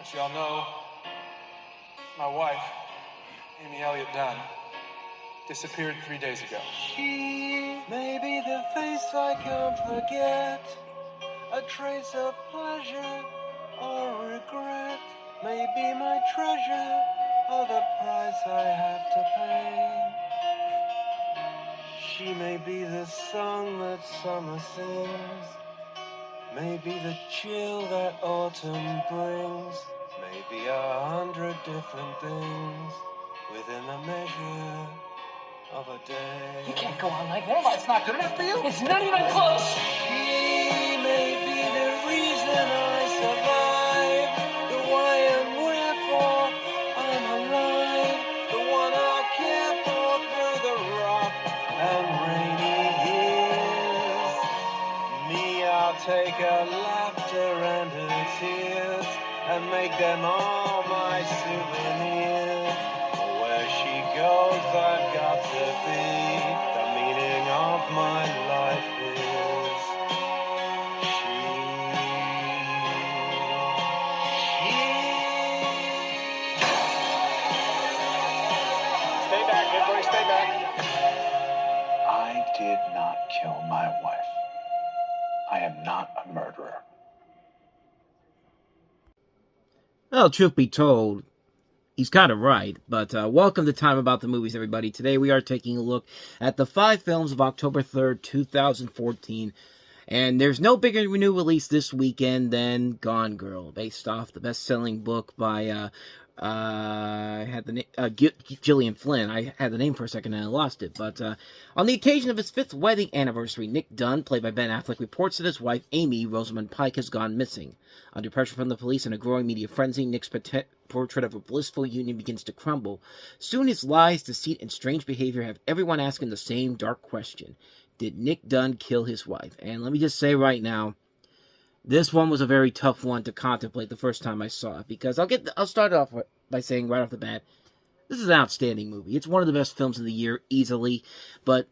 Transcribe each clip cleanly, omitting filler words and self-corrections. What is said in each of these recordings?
As y'all know, my wife, Amy Elliott Dunn, disappeared 3 days ago. She may be the face I can't forget, a trace of pleasure or regret, may be my treasure or the price I have to pay. She may be the song that summer sings, may be the chill that autumn brings, may be 100 different things within the measure of a day. You can't go on like that. It's not good enough for you? It's not even close. She may be the reason I survive, the why and wherefore I'm alive, the one I'll care for through the rough and rainy years. Me, I'll take her laughter and her tears and make them all my souvenirs. Where she goes, I've got to be. The meaning of my life is she. Stay back, everybody, stay back. I did not kill my wife. I am not a murderer. Well, truth be told, he's kind of right, but welcome to Time About the Movies, everybody. Today we are taking a look at the 5 films of October 3rd, 2014, and there's no bigger new release this weekend than Gone Girl, based off the best-selling book by, Gillian Flynn. I had the name for a second and I lost it, but on the occasion of his 5th wedding anniversary, Nick Dunn, played by Ben Affleck, reports that his wife, Amy Rosamund Pike, has gone missing. Under pressure from the police and a growing media frenzy, Nick's portrait of a blissful union begins to crumble. Soon his lies, deceit, and strange behavior have everyone asking the same dark question. Did Nick Dunn kill his wife? And let me just say right now, this one was a very tough one to contemplate the first time I saw it, because I'll start off by saying right off the bat, this is an outstanding movie. It's one of the best films of the year, easily, but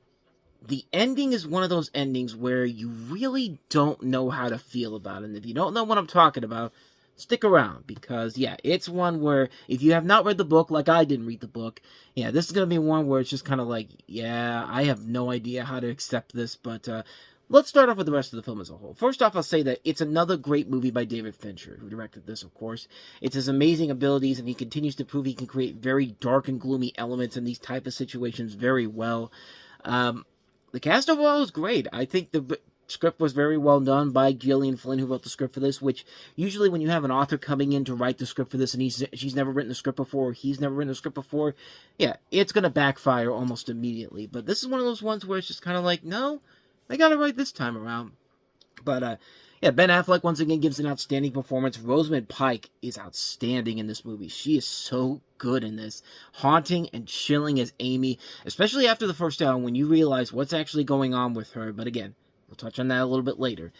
the ending is one of those endings where you really don't know how to feel about it. And if you don't know what I'm talking about, stick around, because, yeah, it's one where, if you have not read the book, like I didn't read the book, yeah, this is going to be one where it's just kind of like, yeah, I have no idea how to accept this, but, let's start off with the rest of the film as a whole. First off, I'll say that it's another great movie by David Fincher, who directed this, of course. It's his amazing abilities, and he continues to prove he can create very dark and gloomy elements in these type of situations very well. The cast overall is great. I think the script was very well done by Gillian Flynn, who wrote the script for this, which usually when you have an author coming in to write the script for this and she's never written the script before, or he's never written the script before, yeah, it's going to backfire almost immediately. But this is one of those ones where it's just kind of like, no, I got it right this time around. But, yeah, Ben Affleck once again gives an outstanding performance. Rosamund Pike is outstanding in this movie. She is so good in this. Haunting and chilling as Amy, especially after the first hour when you realize what's actually going on with her. But again, we'll touch on that a little bit later.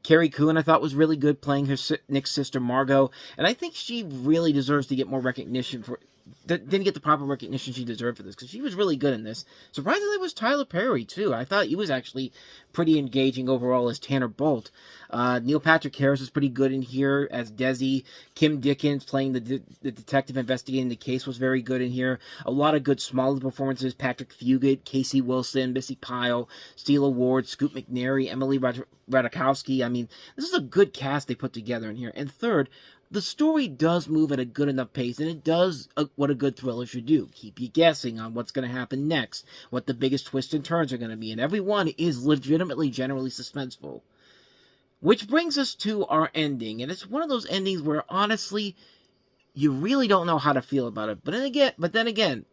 Carrie Coon, I thought, was really good playing Nick's sister, Margot. And I think she really deserves to get more recognition for... Didn't get the proper recognition she deserved for this, because she was really good in this. Surprisingly, it was Tyler Perry, too. I thought he was actually pretty engaging overall as Tanner Bolt. Neil Patrick Harris was pretty good in here as Desi. Kim Dickens, playing the detective investigating the case, was very good in here. A lot of good smaller performances. Patrick Fugit, Casey Wilson, Missy Pyle, Steele Ward, Scoot McNairy, Emily Ratajkowski. I mean, this is a good cast they put together in here. And third, the story does move at a good enough pace, and it does what a good thriller should do. Keep you guessing on what's going to happen next, what the biggest twists and turns are going to be, and every one is legitimately generally suspenseful. Which brings us to our ending, and it's one of those endings where, honestly, you really don't know how to feel about it. But then again,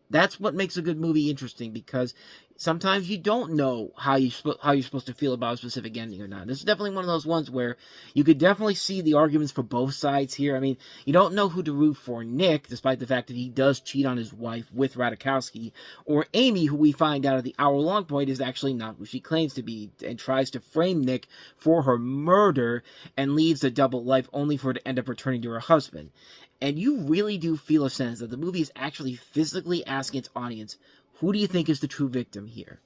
that's what makes a good movie interesting, because sometimes you don't know how you're supposed to feel about a specific ending or not. This is definitely one of those ones where you could definitely see the arguments for both sides here. I mean, you don't know who to root for: Nick, despite the fact that he does cheat on his wife with Ratajkowski, or Amy, who we find out at the hour-long point is actually not who she claims to be, and tries to frame Nick for her murder and leads a double life only for her to end up returning to her husband. And you really do feel a sense that the movie is actually physically asking its audience, who do you think is the true victim here?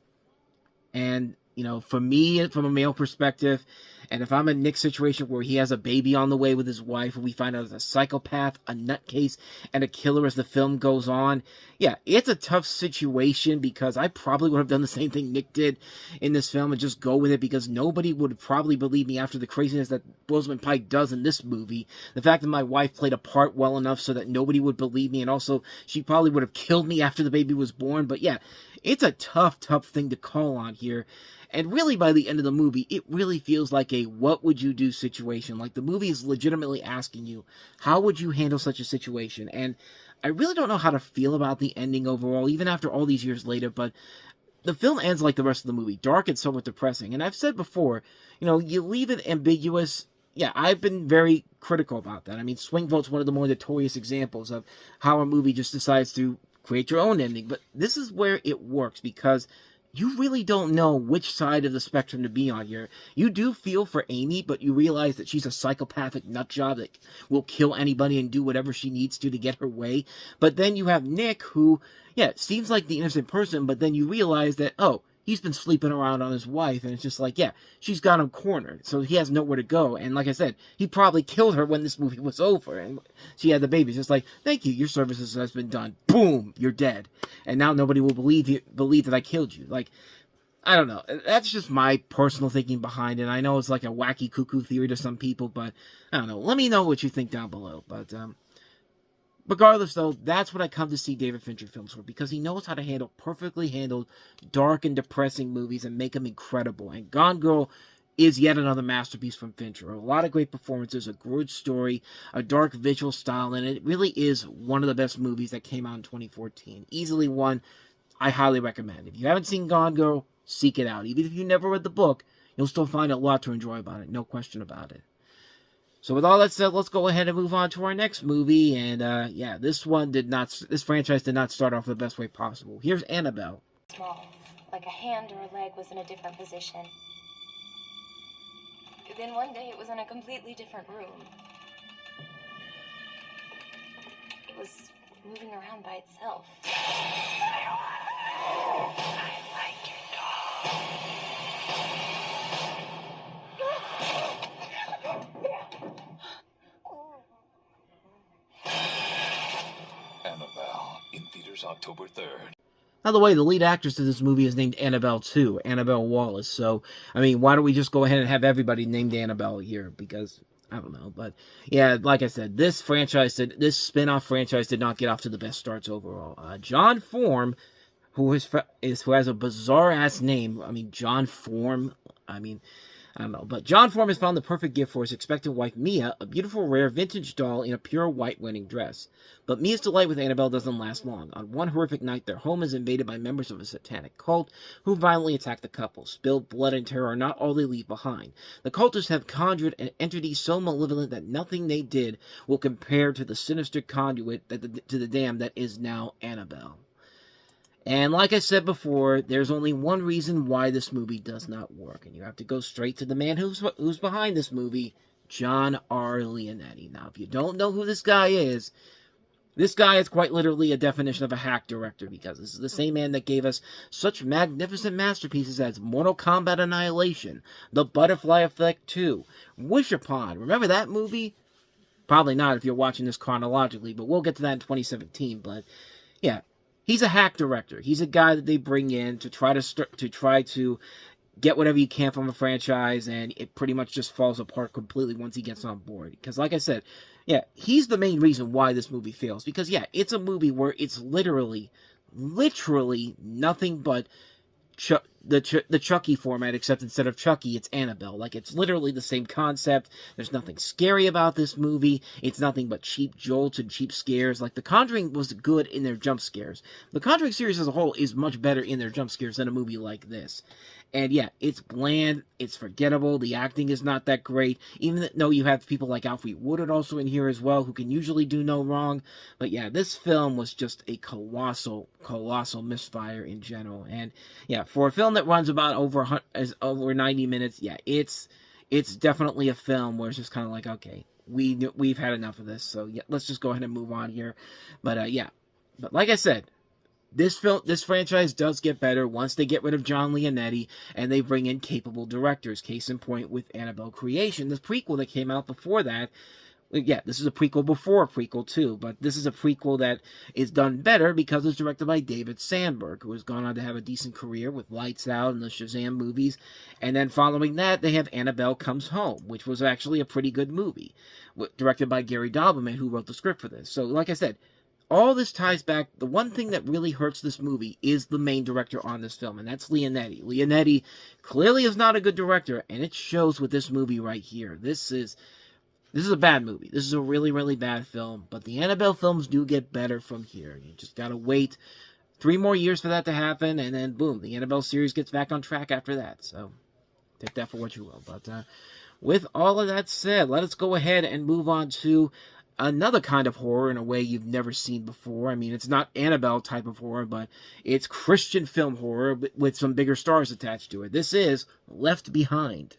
And You know, for me, from a male perspective, and if I'm in Nick's situation where he has a baby on the way with his wife, and we find out he's a psychopath, a nutcase, and a killer as the film goes on, yeah, it's a tough situation because I probably would have done the same thing Nick did in this film and just go with it because nobody would probably believe me after the craziness that Rosamund Pike does in this movie. The fact that my wife played a part well enough so that nobody would believe me, and also she probably would have killed me after the baby was born. But yeah, it's a tough thing to call on here. And really, by the end of the movie, it really feels like a what would you do situation. Like, the movie is legitimately asking you, how would you handle such a situation? And I really don't know how to feel about the ending overall, even after all these years later, but the film ends like the rest of the movie, dark and somewhat depressing. And I've said before, you know, you leave it ambiguous. Yeah, I've been very critical about that. I mean, Swing Vote's one of the more notorious examples of how a movie just decides to create your own ending. But this is where it works because you really don't know which side of the spectrum to be on here. You do feel for Amy, but you realize that she's a psychopathic nutjob that will kill anybody and do whatever she needs to get her way. But then you have Nick, who, yeah, seems like the innocent person, but then you realize that, oh, he's been sleeping around on his wife, and it's just like, yeah, she's got him cornered, so he has nowhere to go. And like I said, he probably killed her when this movie was over, and she had the baby. It's just like, thank you, your services has been done. Boom, you're dead. And now nobody will believe that I killed you. Like, I don't know. That's just my personal thinking behind it. I know it's like a wacky cuckoo theory to some people, but I don't know. Let me know what you think down below. But regardless, though, that's what I come to see David Fincher films for, because he knows how to handle perfectly handled, dark and depressing movies and make them incredible. And Gone Girl is yet another masterpiece from Fincher. A lot of great performances, a good story, a dark visual style, and it really is one of the best movies that came out in 2014. Easily one I highly recommend. If you haven't seen Gone Girl, seek it out. Even if you never read the book, you'll still find a lot to enjoy about it. No question about it. So with all that said, let's go ahead and move on to our next movie. And yeah, this franchise did not start off the best way possible. Here's Annabelle. Small, like a hand or a leg was in a different position. Then one day it was in a completely different room. It was moving around by itself. I like your dog. Annabelle, in theaters October 3rd. By the way, the lead actress of this movie is named Annabelle too, Annabelle Wallace. So, I mean, why don't we just go ahead and have everybody named Annabelle here? Because, I don't know. But, yeah, like I said, this spin-off franchise did not get off to the best starts overall. John Form, who has a bizarre-ass name. I mean, John Form, I don't know, but John Form has found the perfect gift for his expectant wife, Mia, a beautiful, rare, vintage doll in a pure white wedding dress. But Mia's delight with Annabelle doesn't last long. On one horrific night, their home is invaded by members of a satanic cult who violently attack the couple. Spilled blood and terror are not all they leave behind. The cultists have conjured an entity so malevolent that nothing they did will compare to the sinister conduit to the dam that is now Annabelle. And like I said before, there's only one reason why this movie does not work. And you have to go straight to the man who's behind this movie, John R. Leonetti. Now, if you don't know who this guy is quite literally a definition of a hack director, because this is the same man that gave us such magnificent masterpieces as Mortal Kombat Annihilation, The Butterfly Effect 2, Wish Upon. Remember that movie? Probably not if you're watching this chronologically, but we'll get to that in 2017. But, yeah. He's a hack director. He's a guy that they bring in to try to get whatever you can from a franchise, and it pretty much just falls apart completely once he gets on board. Because, like I said, yeah, he's the main reason why this movie fails. Because, yeah, it's a movie where it's literally nothing but the Chucky format, except instead of Chucky, it's Annabelle. Like, it's literally the same concept. There's nothing scary about this movie. It's nothing but cheap jolts and cheap scares. Like, The Conjuring was good in their jump scares. The Conjuring series as a whole is much better in their jump scares than a movie like this. And yeah, it's bland, it's forgettable, the acting is not that great, even though you have people like Alfre Woodard also in here as well, who can usually do no wrong. But yeah, this film was just a colossal misfire in general. And yeah, for a film that runs about over 90 minutes, yeah, it's definitely a film where it's just kind of like, okay, we've had enough of this, so yeah, let's just go ahead and move on here. But yeah, but like I said, this franchise does get better once they get rid of John Leonetti and they bring in capable directors. Case in point with Annabelle Creation, the prequel that came out before that. Yeah, this is a prequel before a prequel too, but this is a prequel that is done better because it's directed by David Sandberg, who has gone on to have a decent career with Lights Out and the Shazam movies. And then following that, they have Annabelle Comes Home, which was actually a pretty good movie, directed by Gary Doberman, who wrote the script for this. So, like I said, all this ties back. The one thing that really hurts this movie is the main director on this film, and that's Leonetti. Leonetti clearly is not a good director, and it shows with this movie right here. This is a bad movie. This is a really, really bad film. But the Annabelle films do get better from here. You just gotta wait 3 more years for that to happen, and then boom, the Annabelle series gets back on track after that. So take that for what you will. But with all of that said, let us go ahead and move on to another kind of horror in a way you've never seen before. I mean, it's not Annabelle type of horror, but it's Christian film horror with some bigger stars attached to it. This is Left Behind.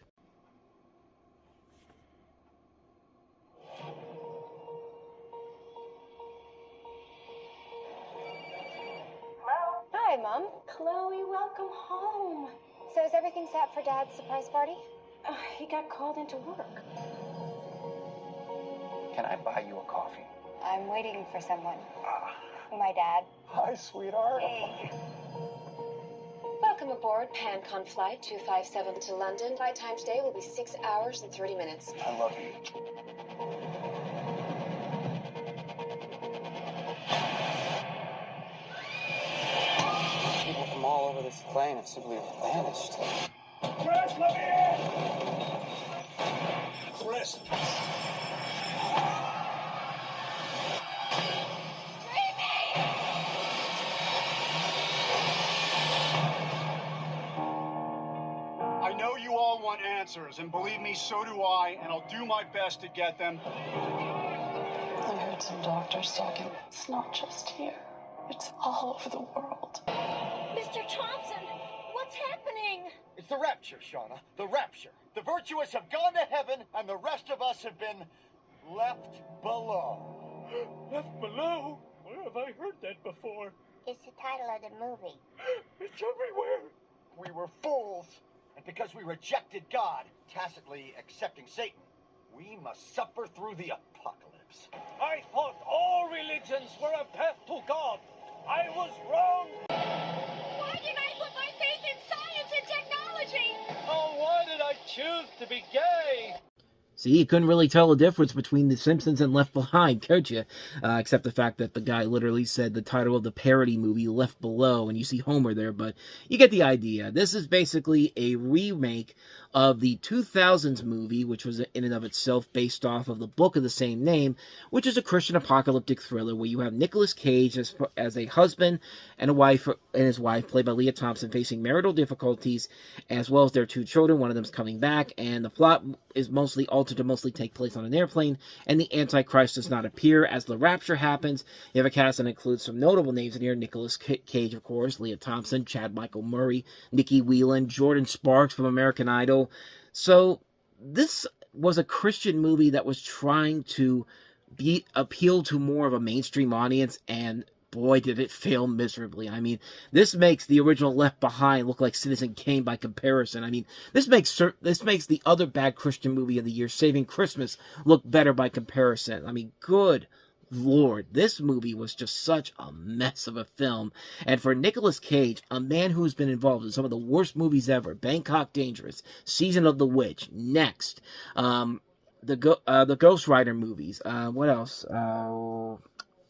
Hi, Mom. Chloe, welcome home. So is everything set for Dad's surprise party? He got called into work. Can I buy you a coffee? I'm waiting for someone. My dad. Hi, sweetheart. Hey. Welcome aboard PanCon Flight 257 to London. Flight time today will be 6 hours and 30 minutes. I love you. People from all over this plane have simply vanished. Chris, let me in! Chris. I know you all want answers, and believe me, so do I, and I'll do my best to get them. I heard some doctors talking. It's not just here. It's all over the world. Mr. Thompson, what's happening? It's the rapture, Shauna. The rapture. The virtuous have gone to heaven, and the rest of us have been left below. Left below? Where have I heard that before? It's the title of the movie. It's everywhere. We were fools, and because we rejected God, tacitly accepting Satan, we must suffer through the apocalypse. I thought all religions were a path to God. I was wrong. Why did I put my faith in science and technology? Oh, why did I choose to be gay? See, you couldn't really tell the difference between The Simpsons and Left Behind, could you? Except the fact that the guy literally said the title of the parody movie, Left Below, and you see Homer there, but you get the idea. This is basically a remake of the 2000s movie, which was in and of itself based off of the book of the same name, which is a Christian apocalyptic thriller where you have Nicolas Cage as a husband and his wife, played by Leah Thompson, facing marital difficulties, as well as their 2 children. One of them's coming back, and the plot is mostly altered to mostly take place on an airplane, and the Antichrist does not appear as the rapture happens. You have a cast that includes some notable names in here: Nicolas Cage, of course, Leah Thompson, Chad Michael Murray, Nikki Whelan, Jordan Sparks from American Idol. So this was a Christian movie that was trying to appeal to more of a mainstream audience, and boy, did it fail miserably. I mean, this makes the original Left Behind look like Citizen Kane by comparison. I mean, this makes the other bad Christian movie of the year, Saving Christmas, look better by comparison. I mean, good Lord, this movie was just such a mess of a film. And for Nicolas Cage, a man who's been involved in some of the worst movies ever, Bangkok Dangerous, Season of the Witch, Next, the Ghost Rider movies, what else?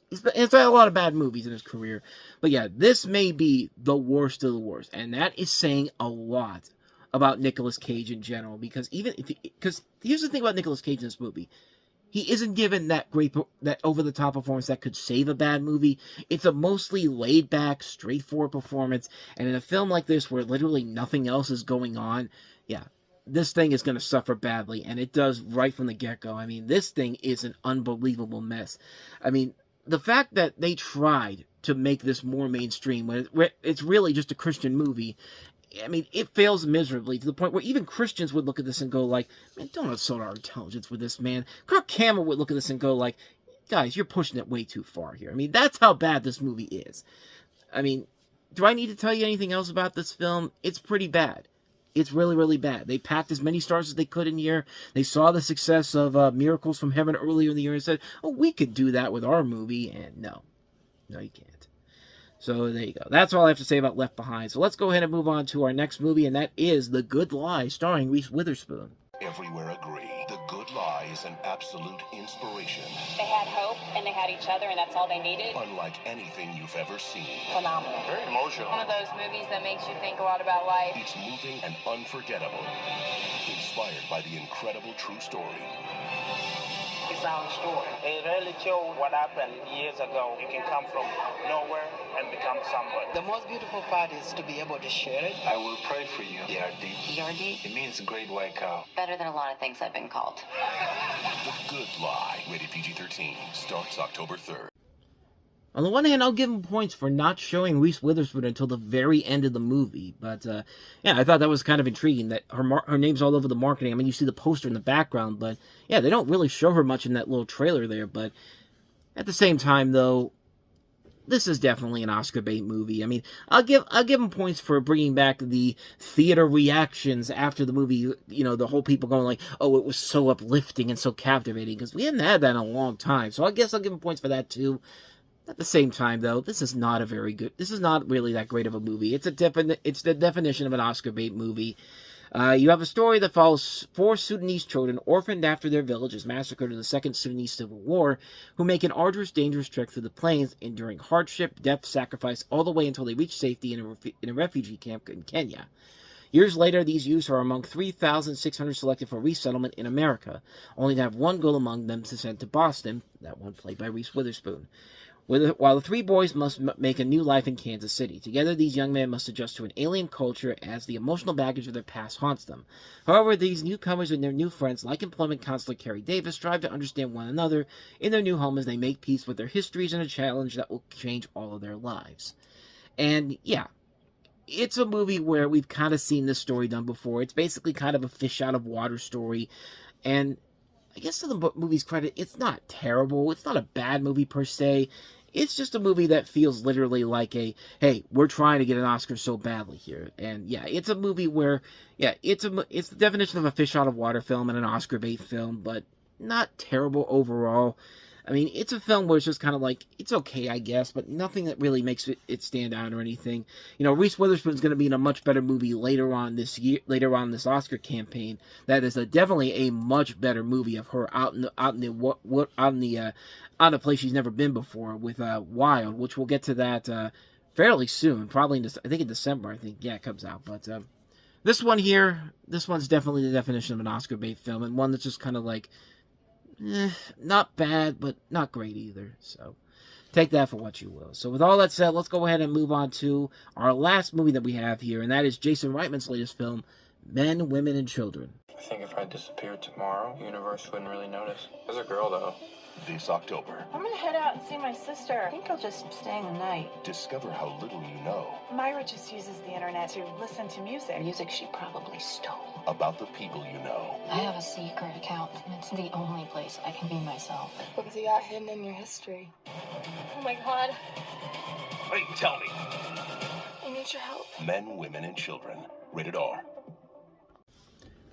He's had a lot of bad movies in his career. But yeah, this may be the worst of the worst. And that is saying a lot about Nicolas Cage in general. Because here's the thing about Nicolas Cage in this movie. He isn't given that over-the-top performance that could save a bad movie. It's a mostly laid-back, straightforward performance. And in a film like this, where literally nothing else is going on, yeah, this thing is going to suffer badly. And it does right from the get-go. I mean, this thing is an unbelievable mess. I mean, the fact that they tried to make this more mainstream, when it's really just a Christian movie, I mean, it fails miserably to the point where even Christians would look at this and go like, man, don't insult our intelligence with this, man. Kirk Cameron would look at this and go like, guys, you're pushing it way too far here. I mean, that's how bad this movie is. I mean, do I need to tell you anything else about this film? It's pretty bad. It's really, really bad. They packed as many stars as they could in here. They saw the success of Miracles from Heaven earlier in the year and said, oh, we could do that with our movie. And no, you can't. So there you go. That's all I have to say about Left Behind. So let's go ahead and move on to our next movie, and that is The Good Lie, starring Reese Witherspoon. Everywhere agree. The Good Lie is an absolute inspiration. They had hope, and they had each other, and that's all they needed. Unlike anything you've ever seen. Phenomenal. Very emotional. One of those movies that makes you think a lot about life. It's moving and unforgettable. Inspired by the incredible true story. It's our story. It really shows what happened years ago. You can come from nowhere and become somebody. The most beautiful part is to be able to share it. I will pray for you. ERD. ERD? It means great white cow. Better than a lot of things I've been called. The Good Lie, rated PG-13, starts October 3rd. On the one hand, I'll give him points for not showing Reese Witherspoon until the very end of the movie. But, yeah, I thought that was kind of intriguing that her name's all over the marketing. I mean, you see the poster in the background, but, yeah, they don't really show her much in that little trailer there. But at the same time, though, this is definitely an Oscar bait movie. I mean, I'll give him points for bringing back the theater reactions after the movie. You know, the whole people going like, "Oh, it was so uplifting and so captivating," because we hadn't had that in a long time. So I guess I'll give him points for that too. At the same time, though, this is not really that great of a movie. It's the definition of an Oscar bait movie. You have a story that follows 4 Sudanese children orphaned after their village is massacred in the Second Sudanese Civil War, who make an arduous, dangerous trek through the plains, enduring hardship, death, sacrifice, all the way until they reach safety in a refugee camp in Kenya. Years later, these youths are among 3,600 selected for resettlement in America, only to have one girl among them to send to Boston, that one played by Reese Witherspoon. While the 3 boys must make a new life in Kansas City. Together, these young men must adjust to an alien culture as the emotional baggage of their past haunts them. However, these newcomers and their new friends, like employment counselor Carrie Davis, strive to understand one another in their new home as they make peace with their histories and a challenge that will change all of their lives. And, yeah, it's a movie where we've kind of seen this story done before. It's basically kind of a fish-out-of-water story, and I guess to the movie's credit, it's not terrible. It's not a bad movie per se. It's just a movie that feels literally like hey, we're trying to get an Oscar so badly here. And yeah, it's a movie where, yeah, it's the definition of a fish-out-of-water film and an Oscar bait film, but not terrible overall. I mean, it's a film where it's just kind of like, it's okay, I guess, but nothing that really makes it stand out or anything. You know, Reese Witherspoon's going to be in a much better movie later on this Oscar campaign. That is definitely a much better movie of her out in a place she's never been before with Wild, which we'll get to that fairly soon, probably in December. I think, yeah, it comes out. But this one's definitely the definition of an Oscar bait film, and one that's just kind of like, not bad, but not great either. So take that for what you will. So with all that said, let's go ahead and move on to our last movie that we have here, and that is Jason Reitman's latest film, Men, Women, and Children. I think if I disappeared tomorrow, the universe wouldn't really notice. There's a girl, though. This October, I'm gonna head out and see my sister. I think I'll just stay the night. discover how little you know Myra just uses the internet to listen to music. Music she probably stole. about the people you know. I have a secret account, and it's the only place I can be myself. What do you got hidden in your history? Oh my God. Wait, tell me. I need your help. Men, Women, and Children. Rated R.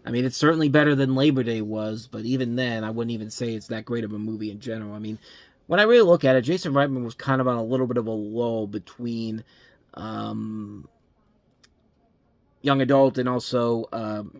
I mean, it's certainly better than Labor Day was, but even then, I wouldn't even say it's that great of a movie in general. I mean, when I really look at it, Jason Reitman was kind of on a little bit of a lull between Young Adult and also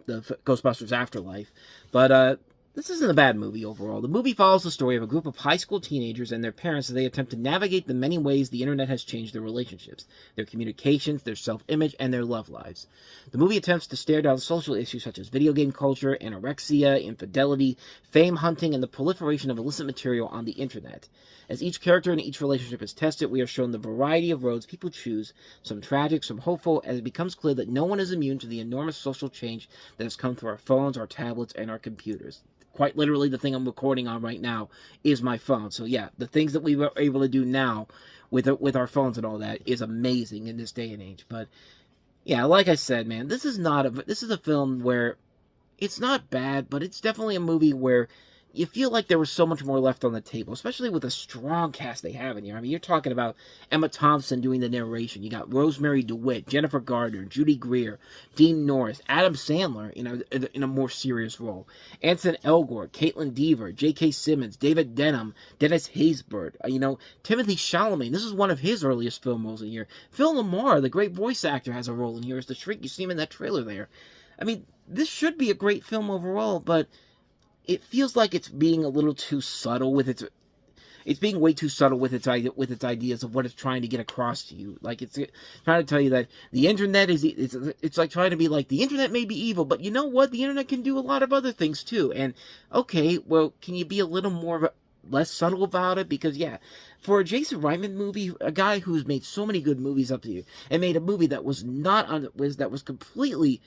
the Ghostbusters Afterlife. But this isn't a bad movie overall. The movie follows the story of a group of high school teenagers and their parents as they attempt to navigate the many ways the internet has changed their relationships, their communications, their self-image, and their love lives. The movie attempts to stare down social issues such as video game culture, anorexia, infidelity, fame hunting, and the proliferation of illicit material on the internet. As each character and each relationship is tested, we are shown the variety of roads people choose, some tragic, some hopeful, as it becomes clear that no one is immune to the enormous social change that has come through our phones, our tablets, and our computers. Quite literally, the thing I'm recording on right now is my phone. So yeah, the things that we were able to do now with our phones and all that is amazing in this day and age. But yeah, like I said, man, this is a film where it's not bad, but it's definitely a movie where you feel like there was so much more left on the table, especially with the strong cast they have in here. I mean, you're talking about Emma Thompson doing the narration. You got Rosemary DeWitt, Jennifer Gardner, Judy Greer, Dean Norris, Adam Sandler in a more serious role, Anson Elgort, Caitlin Dever, J.K. Simmons, David Denham, Dennis Haysbert, Timothy Chalamet. This is one of his earliest film roles in here. Phil Lamar, the great voice actor, has a role in here as the Shrink. You see him in that trailer there. I mean, this should be a great film overall, but it feels like it's being a little too subtle with it's being way too subtle with its ideas of what it's trying to get across to you. Like, it's trying to tell you that the internet it's like trying to be like, the internet may be evil, but you know what? The internet can do a lot of other things too. And okay, well, can you be a little less subtle about it? Because yeah, for a Jason Reitman movie, a guy who's made so many good movies up to you, and made a movie that was completely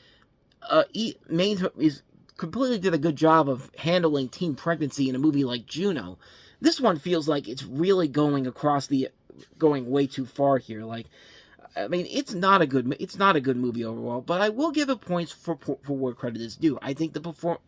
completely did a good job of handling teen pregnancy in a movie like Juno. This one feels like it's really going way too far here. Like, I mean, it's not a good movie overall, but I will give it points for where credit is due. I think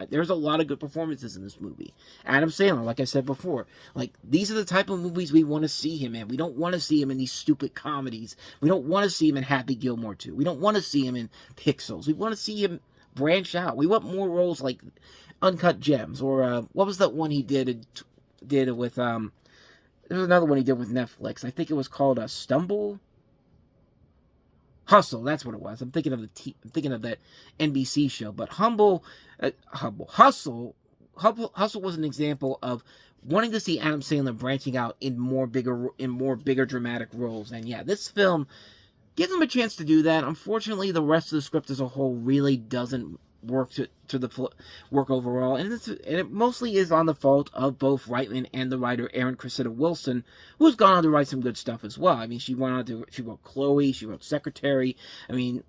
there's a lot of good performances in this movie. Adam Sandler, like I said before, like, these are the type of movies we want to see him in. We don't want to see him in these stupid comedies. We don't want to see him in Happy Gilmore 2. We don't want to see him in Pixels. We want to see him branch out. We want more roles like Uncut Gems, or what was that one he did with there was another one he did with Netflix. I think it was called Hustle. That's what it was. I'm thinking of that NBC show. But Hustle was an example of wanting to see Adam Sandler branching out in more bigger dramatic roles. And yeah, this film gives him a chance to do that. Unfortunately, the rest of the script as a whole really doesn't work work overall, and it mostly is on the fault of both Reitman and the writer Erin Cressida Wilson, who's gone on to write some good stuff as well. I mean, she wrote Chloe, she wrote Secretary. I mean,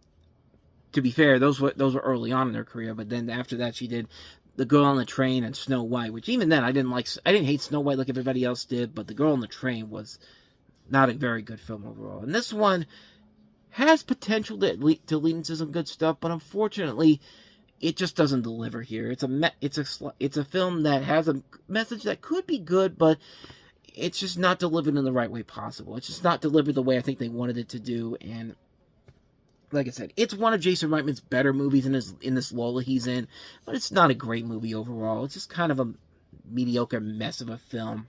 to be fair, those were early on in her career, but then after that she did The Girl on the Train and Snow White, which even then I didn't hate Snow White like everybody else did, but The Girl on the Train was not a very good film overall. And this one has potential to lead into some good stuff, but unfortunately, it just doesn't deliver here. It's a film that has a message that could be good, but it's just not delivered in the right way possible. It's just not delivered the way I think they wanted it to do. And like I said, it's one of Jason Reitman's better movies in this lull that he's in, but it's not a great movie overall. It's just kind of a mediocre mess of a film.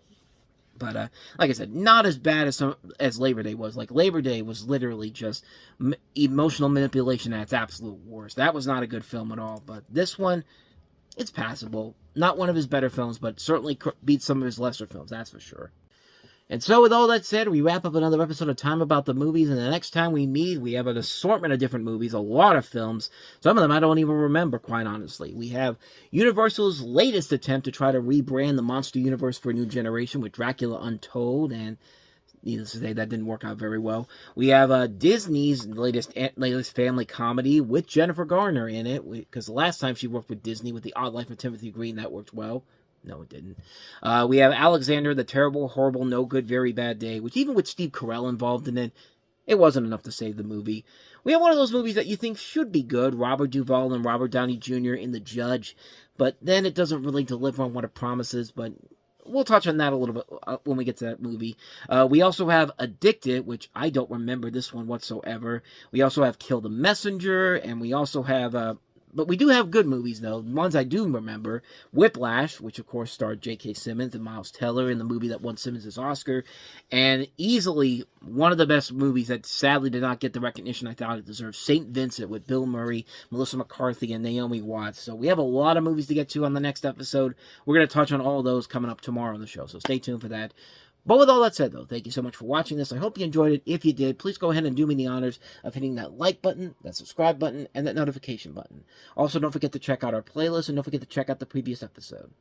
But like I said, not as bad as Labor Day was. Like, Labor Day was literally just emotional manipulation at its absolute worst. That was not a good film at all. But this one, it's passable. Not one of his better films, but certainly beats some of his lesser films, that's for sure. And so with all that said, we wrap up another episode of Time About the Movies, and the next time we meet, we have an assortment of different movies, a lot of films. Some of them I don't even remember, quite honestly. We have Universal's latest attempt to try to rebrand the monster universe for a new generation with Dracula Untold, and needless to say, that didn't work out very well. We have Disney's latest family comedy with Jennifer Garner in it, because the last time she worked with Disney with The Odd Life of Timothy Green, that worked well. No, it didn't. We have Alexander, the Terrible, Horrible, No Good, Very Bad Day, which even with Steve Carell involved in it, it wasn't enough to save the movie. We have one of those movies that you think should be good, Robert Duvall and Robert Downey Jr. in The Judge, but then it doesn't really deliver on what it promises, but we'll touch on that a little bit when we get to that movie. We also have Addicted, which I don't remember this one whatsoever. We also have Kill the Messenger, and we also have... but we do have good movies, though. Ones I do remember. Whiplash, which of course starred J.K. Simmons and Miles Teller in the movie that won Simmons his Oscar. And easily one of the best movies that sadly did not get the recognition I thought it deserved. St. Vincent with Bill Murray, Melissa McCarthy, and Naomi Watts. So we have a lot of movies to get to on the next episode. We're going to touch on all of those coming up tomorrow on the show. So stay tuned for that. But with all that said, though, thank you so much for watching this. I hope you enjoyed it. If you did, please go ahead and do me the honors of hitting that like button, that subscribe button, and that notification button. Also, don't forget to check out our playlist, and don't forget to check out the previous episode.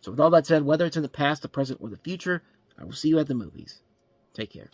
So with all that said, whether it's in the past, the present, or the future, I will see you at the movies. Take care.